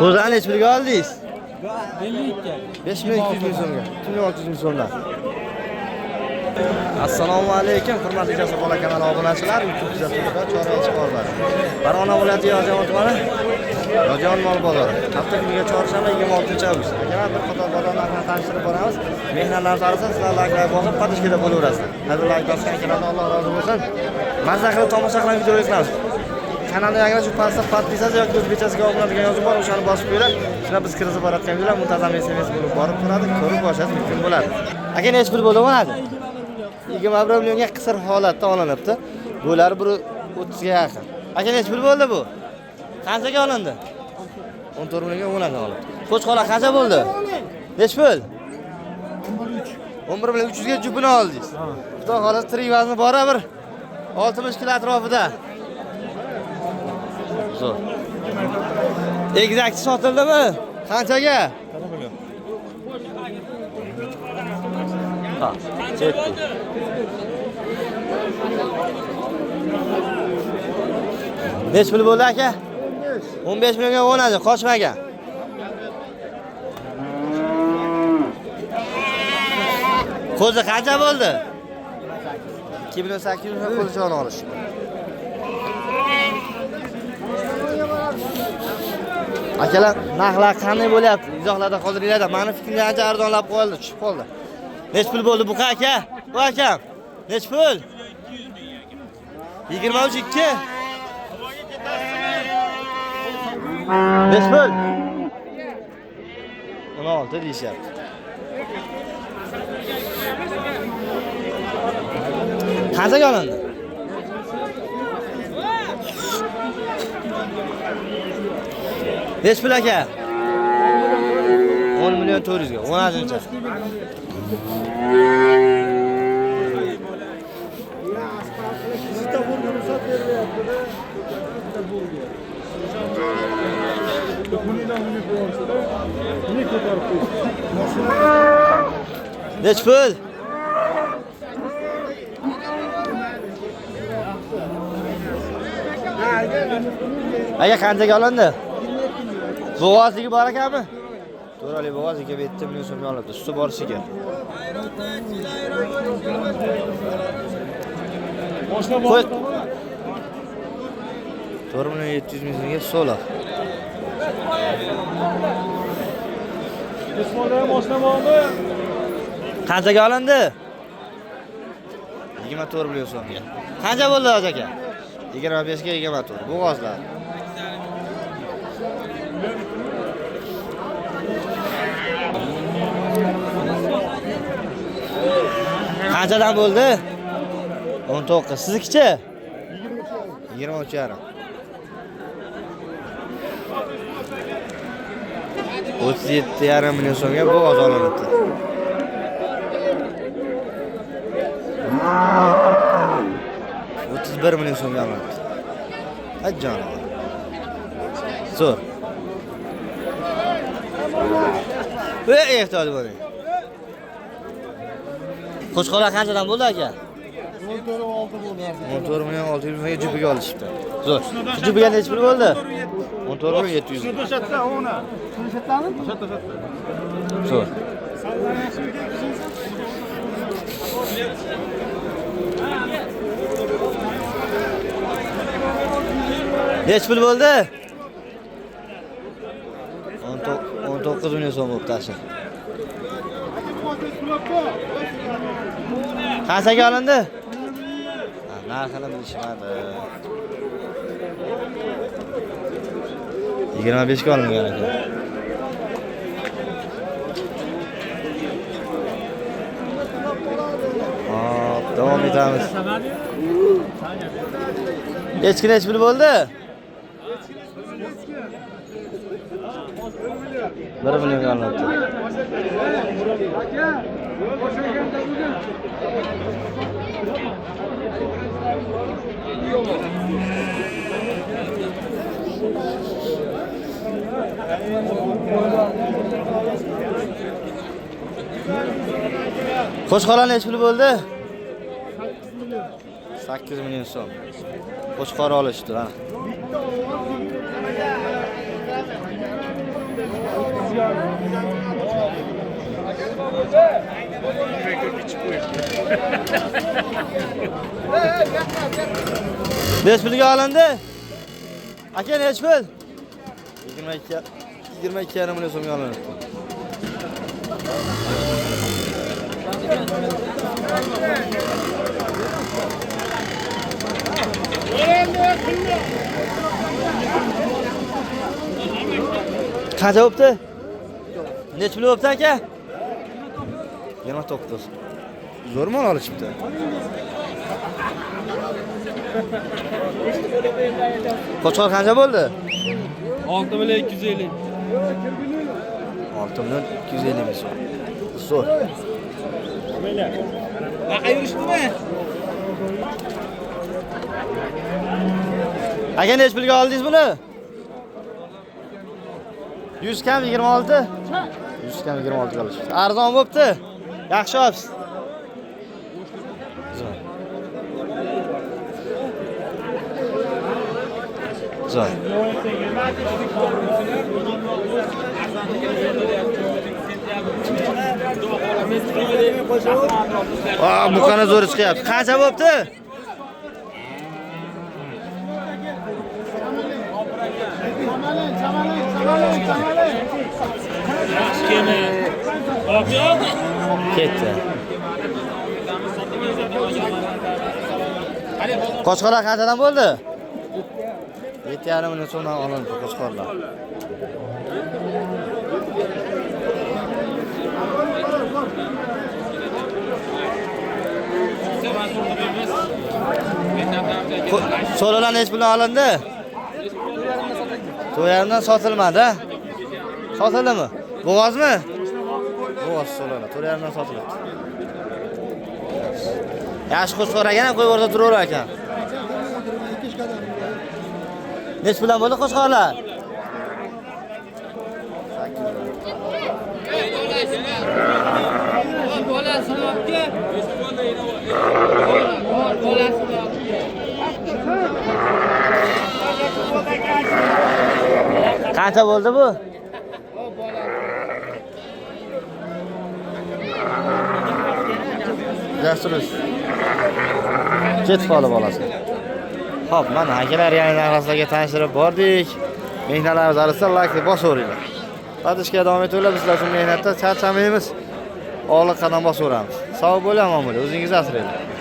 Qo'zani necha pulga oldingiz? 52. 5200 so'mga. 600 so'mdan. Assalomu alaykum, hurmatli Jasur bola kanali obunachilar, YouTube kuzatuvchilar, Chorak chiqorlar. Farg'ona viloyati Yozyovon tumani Yozyovon mol bozori. Hafta kuniga chorshanba 26-avgust. Agar bir qator bozor narxini tanishtirib boramiz. Mehnatlarimiz arasida sizlar layklar bosib, patishkada bo'laverasiz. Hozir layk bosgan kanalda Alloh rozi bo'lsin. Mazza qilib tomosha qilib video izlamiz. Kanalga agar shu pastda podpisatsiya yoki o'zbekchasiga obuna degan yozuv bor, o'shani bosib qo'yinglar. Shuna biz kirib borayotgan videolar muntazam SMS bo'lib borib turadi, ko'rib borishingiz mumkin bo'ladi. Aka necha pul bo'ldi mana? 21 millionga qisir holatda olinibdi. Bular 130 ga yaqin. Aka necha pul bo'ldi bu? Qanchaga olindi? 14 millionga 10 ga olindi. Qo'chqola qancha bo'ldi? Necha pul? 11 million 300 ga jupini oldingiz. Xudo xohlasa tirik vazni bor bir 60 kilo atrofida. Zo'r. Egizakchi sotildimi? Qanchaga? 1 million. Ha, chetdi. Necha pul bo'ldi aka? 15 millionga 10 qochmagan. Qo'zi qancha bo'ldi? 2800 ming qo'zichoni olish. Akalar, narxlar qanday bo'lyapti? Izohlarda qoldiringlar. Meni fikrimga ancha arzonlab qoldi, tushib qoldi. Necha pul bo'ldi bu aka? Bu akam. Necha pul? 23.2. Necha pul? 16 deyishyapti. Qanchaga olindi? Necha pul aka? 10 million 400 ga. 10-chi. Necha pul? Aka qanchaga olindi? Bo'g'ozligi bor ekanmi? To'rali bo'g'oziga 7 million so'mga olibdi. Suti borishiga. Qo'y. 4 million 700 ming so'mga so'la. Qanchaga olindi? 24 million so'mga. Qancha bo'ldi aka? 25 ga 24. Bo'g'ozlar. Qanchadan bo'ldi? 19. Siznikichi? 23 yarim. 37,5 million so'mga bo'g'oz olinibdi. $31 million so'mga olinibdi. Ajjon. Zo'r. Voy, ehtiyot bo'ling. Qo'chqolar qanchadan bo'ldi aka? 14 million 600 mingga jupiga olishibdi. Zo'r. Jupiga necha pul bo'ldi? 14 million 700 ming. To'shatda ona. To'shatdami? To'shatda. Zo'r. Necha pul bo'ldi? 19 million so'm bo'lib tashir. Qanchaga olindi? Narxini bilishmadi. 25 ga olingan ekan. Hop, davom etamiz. Echki necha pul bo'ldi? 1 millionga olinibdi. Qo'chqolar necha pul bo'ldi? 8 million so'm. Qo'chqor olishdi, ha. Neç pulga olindi? Aka neç pul? 22,5 million so'mga olindi. Qancha bo'pti? Nech pul bo'pti aka? 29. Zo'r mol olishibdi. Qo'chqor qancha bo'ldi? 6,250. 6,250 ming so'm. Zo'r. Baqa yurishdimi? Aka nech pulga oldingiz buni? 100 kam 26. 100 kam 26 ga olishibdi. Arzon bo'pti. Yaxshi olibsiz. Zo'r. Zo'r. Bu qana zo'r chiqyapti. Qancha bo'pti? Ketdi. Qo'chqorlar qanchadan bo'ldi? 7,5 million so'mdan olindi qo'chqorlar. So'ralar nech puldan olindi? 4,5 dan sotilmadi. Sotildimi? Bo'g'ozmi? Bo'g'oz so'ralar 4,5 dan sotiladi. Yaxshi qo'chqor ekan, qo'yib o'rtada turaverar ekan. Nech puldan bo'ldi qo'chqorlar? 8. Qancha bo'ldi bu? Dasturuz. Ketib qoldi bolasi. Xo'p, mana akalar yana narsalarga tanishtirib bordik. Mehnatlarimiz arasida like bosaveringlar. Qadishga davom etinglar, bizlar shu mehnatda charchamaymiz. Olis qadam bosaveramiz. Sog' bo'ling, omon bo'ling, o'zingizni asraylik.